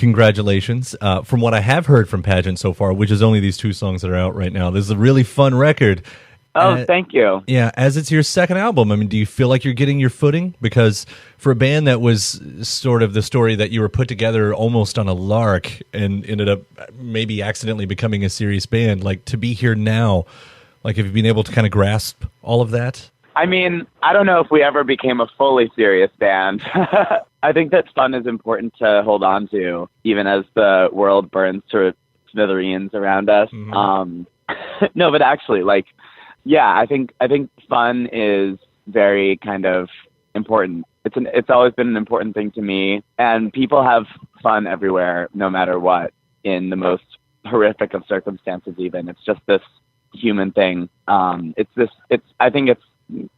congratulations. From what I have heard from Pageant so far, which is only these 2 songs that are out right now, this is a really fun record. Oh, thank you. Yeah, as it's your second album, I mean, do you feel like you're getting your footing? Because for a band that was sort of the story that you were put together almost on a lark and ended up maybe accidentally becoming a serious band, like to be here now, like have you been able to kind of grasp all of that? I mean, I don't know if we ever became a fully serious band. I think that fun is important to hold on to, even as the world burns to smithereens around us. Mm-hmm. No, but actually, like, yeah, I think fun is very kind of important. It's always been an important thing to me, and people have fun everywhere, no matter what, in the most horrific of circumstances. Even it's just this human thing. I think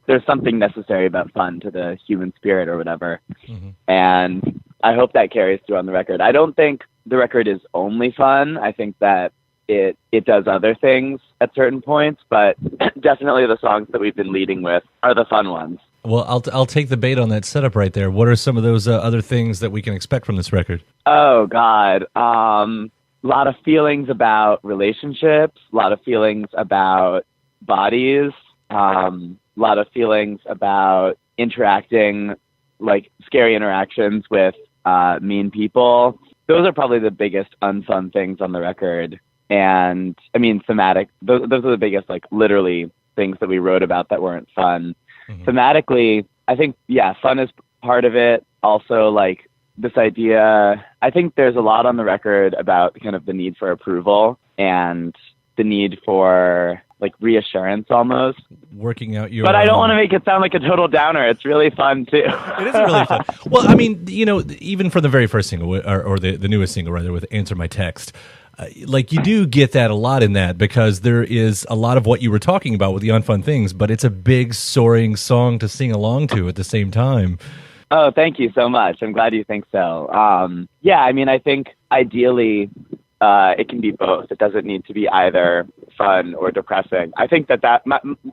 there's something necessary about fun to the human spirit or whatever, mm-hmm. and I hope that carries through on the record. I don't think the record is only fun. I think that it does other things at certain points, but definitely the songs that we've been leading with are the fun ones. Well, I'll take the bait on that setup right there. What are some of those other things that we can expect from this record? Oh, God. A lot of feelings about relationships, a lot of feelings about bodies, a lot of feelings about interacting, like scary interactions with mean people. Those are probably the biggest unfun things on the record. And I mean, thematic, those are the biggest, like literally things that we wrote about that weren't fun. Mm-hmm. Thematically, I think, yeah, fun is part of it. Also, like this idea, I think there's a lot on the record about kind of the need for approval and the need for like reassurance almost. Working out your... But I don't want to make it sound like a total downer. It's really fun too. It is really fun. Well, I mean, you know, even from the very first single, or the newest single rather, with Answer My Text, like you do get that a lot in that, because there is a lot of what you were talking about with the unfun things, but it's a big soaring song to sing along to at the same time. Oh, thank you so much. I'm glad you think so. Yeah, I mean, I think ideally it can be both. It doesn't need to be either fun or depressing. I think that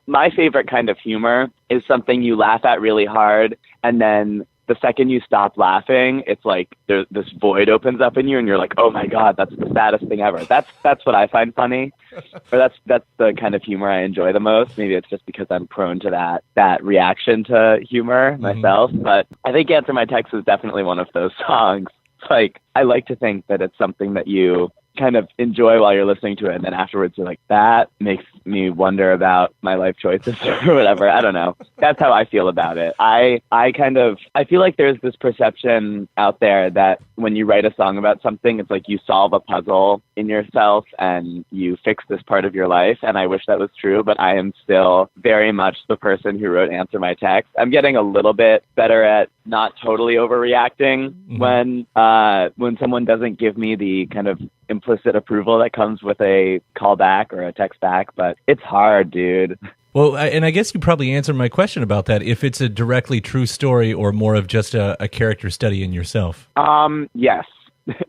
my favorite kind of humor is something you laugh at really hard, and then the second you stop laughing, it's like this void opens up in you, and you're like, oh my God, that's the saddest thing ever. That's what I find funny, or that's the kind of humor I enjoy the most. Maybe it's just because I'm prone to that reaction to humor myself. Mm-hmm. But I think Answer My Text is definitely one of those songs. Like, I like to think that it's something that you kind of enjoy while you're listening to it, and then afterwards you're like, that makes me wonder about my life choices or whatever. I don't know. That's how I feel about it. I feel like there's this perception out there that when you write a song about something, it's like you solve a puzzle in yourself and you fix this part of your life. And I wish that was true, but I am still very much the person who wrote Answer My Text. I'm getting a little bit better at not totally overreacting mm-hmm. when someone doesn't give me the kind of implicit approval that comes with a call back or a text back, but it's hard, dude. Well, and I guess you probably answered my question about that, if it's a directly true story or more of just a character study in yourself. Yes,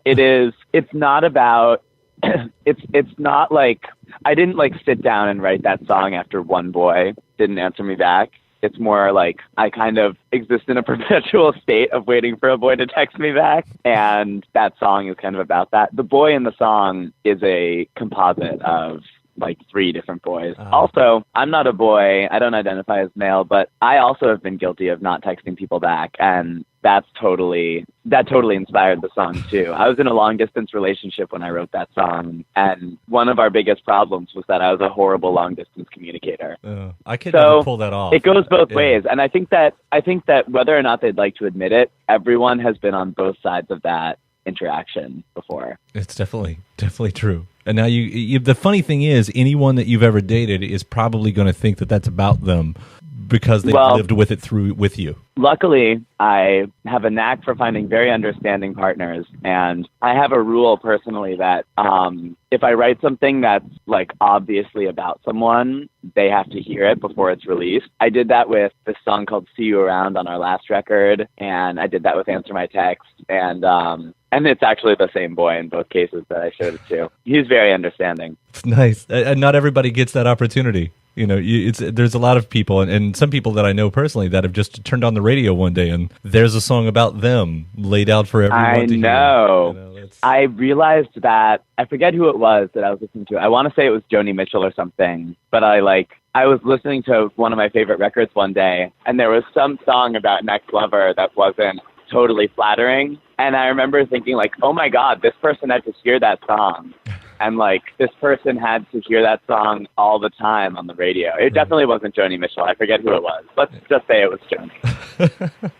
it is. It's not about, it's not like, I didn't like sit down and write that song after one boy didn't answer me back. It's more like I kind of exist in a perpetual state of waiting for a boy to text me back. And that song is kind of about that. The boy in the song is a composite of like 3 different boys. Also, I'm not a boy. I don't identify as male, but I also have been guilty of not texting people back. And that totally inspired the song too. I was in a long distance relationship when I wrote that song, and one of our biggest problems was that I was a horrible long distance communicator. I could never pull that off. It goes both ways, and I think that whether or not they'd like to admit it, everyone has been on both sides of that interaction before. It's definitely true. And now you the funny thing is, anyone that you've ever dated is probably going to think that that's about them, because they've lived with it with you. Luckily, I have a knack for finding very understanding partners, and I have a rule personally that if I write something that's like obviously about someone, they have to hear it before it's released. I did that with this song called See You Around on our last record, and I did that with Answer My Text, and it's actually the same boy in both cases that I showed it to. He's very understanding. It's nice. And not everybody gets that opportunity. There's a lot of people, and some people that I know personally that have just turned on the radio one day and there's a song about them laid out for everyone to hear. I know. I realized that, I forget who it was that I was listening to. I want to say it was Joni Mitchell or something, but I was listening to one of my favorite records one day, and there was some song about Next Lover that wasn't totally flattering. And I remember thinking, like, oh my God, this person had to hear that song. And, like, this person had to hear that song all the time on the radio. It definitely wasn't Joni Mitchell. I forget who it was. Let's just say it was Joni.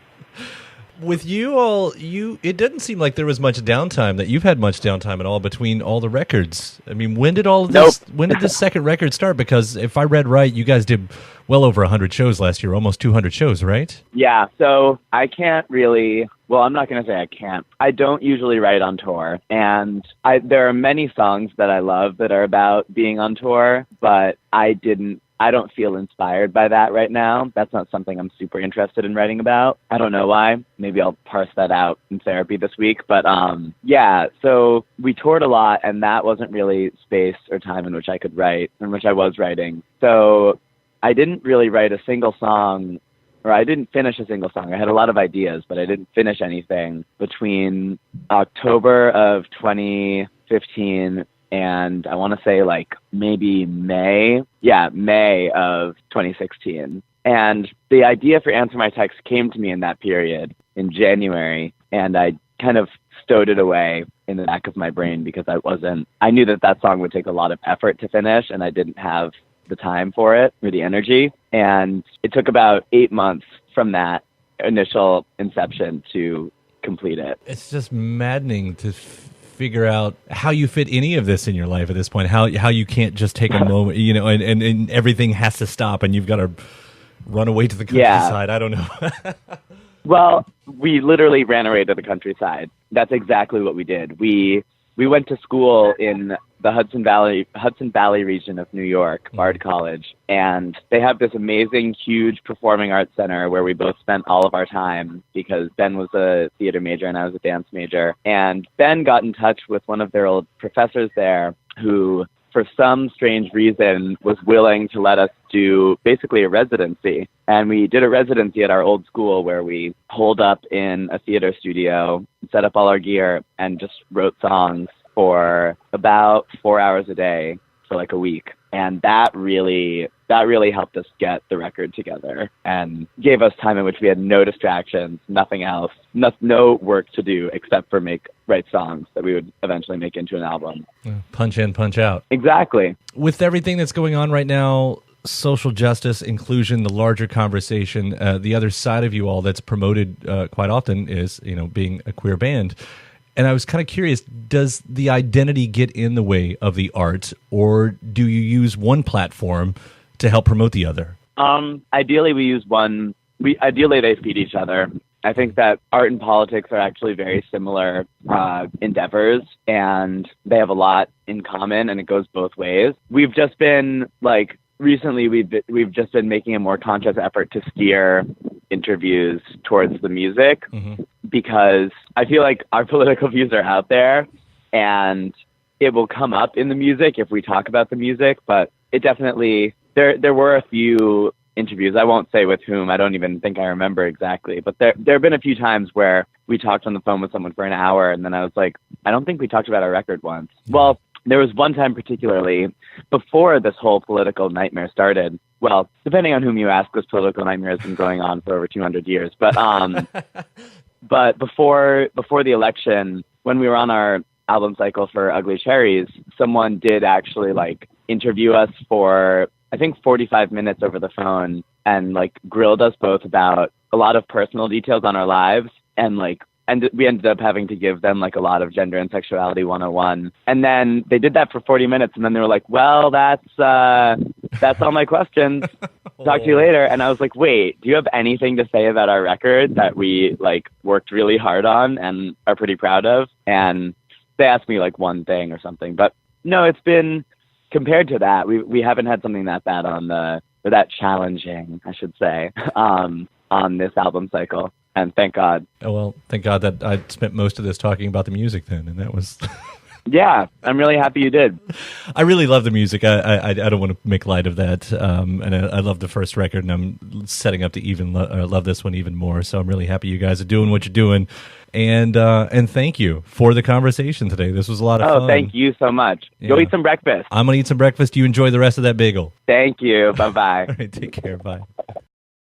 With you all, it didn't seem like there was much downtime, that you've had much downtime at all between all the records. I mean, when did all of this, when did this second record start? Because if I read right, you guys did well over 100 shows last year, almost 200 shows, right? Yeah, so I can't really, well, I'm not going to say I can't. I don't usually write on tour, and there are many songs that I love that are about being on tour, but I don't feel inspired by that right now. That's not something I'm super interested in writing about. I don't know why. Maybe I'll parse that out in therapy this week. But yeah, so we toured a lot, and that wasn't really space or time in which I could write, in which I was writing. So I didn't really write a single song, or I didn't finish a single song. I had a lot of ideas, but I didn't finish anything between October of 2015 and I want to say like maybe May of 2016. And the idea for Answer My Text came to me in that period in January, and I kind of stowed it away in the back of my brain because I knew that song would take a lot of effort to finish, and I didn't have the time for it or the energy. And it took about 8 months from that initial inception to complete it. It's just maddening to figure out how you fit any of this in your life at this point, how you can't just take a moment, and everything has to stop and you've got to run away to the countryside. Yeah. I don't know. Well, we literally ran away to the countryside. That's exactly what we did. We went to school in the Hudson Valley region of New York, Bard College, and they have this amazing, huge performing arts center where we both spent all of our time because Ben was a theater major and I was a dance major. And Ben got in touch with one of their old professors there who, for some strange reason, was willing to let us do basically a residency. And we did a residency at our old school where we holed up in a theater studio, set up all our gear, and just wrote songs for about 4 hours a day for like a week. And that really helped us get the record together and gave us time in which we had no distractions, nothing else, no work to do except for write songs that we would eventually make into an album. Punch in, punch out. Exactly. With everything that's going on right now, social justice, inclusion, the larger conversation, the other side of you all that's promoted quite often is, being a queer band. And I was kind of curious, does the identity get in the way of the art, or do you use one platform to help promote the other? Ideally, we use one. Ideally, they feed each other. I think that art and politics are actually very similar endeavors, and they have a lot in common, and it goes both ways. We've just been, recently we've just been making a more conscious effort to steer interviews towards the music, because I feel like our political views are out there and it will come up in the music if we talk about the music, but it definitely, there were a few interviews, I won't say with whom, I don't even think I remember exactly, but there have been a few times where we talked on the phone with someone for an hour and then I was like, I don't think we talked about our record once. Well, there was one time particularly before this whole political nightmare started. Well, depending on whom you ask, this political nightmare has been going on for over 200 years. But but before the election, when we were on our album cycle for Ugly Cherries, someone did actually interview us for, I think, 45 minutes over the phone and grilled us both about a lot of personal details on our lives, and we ended up having to give them a lot of gender and sexuality 101. And then they did that for 40 minutes. And then they were like, well, that's all my questions. Talk to you later. And I was like, wait, do you have anything to say about our record that we worked really hard on and are pretty proud of? And they asked me one thing or something, but no, it's been, compared to that, we haven't had something that bad or that challenging, I should say, on this album cycle. And thank God. Oh, well, thank God that I spent most of this talking about the music then, and that was Yeah, I'm really happy you did. I really love the music. I don't want to make light of that. And I love the first record, and I'm setting up to even love this one even more. So I'm really happy you guys are doing what you're doing. And thank you for the conversation today. This was a lot of fun. Oh, thank you so much. Yeah. Go eat some breakfast. I'm going to eat some breakfast. You enjoy the rest of that bagel. Thank you. Bye-bye. All right, take care. Bye.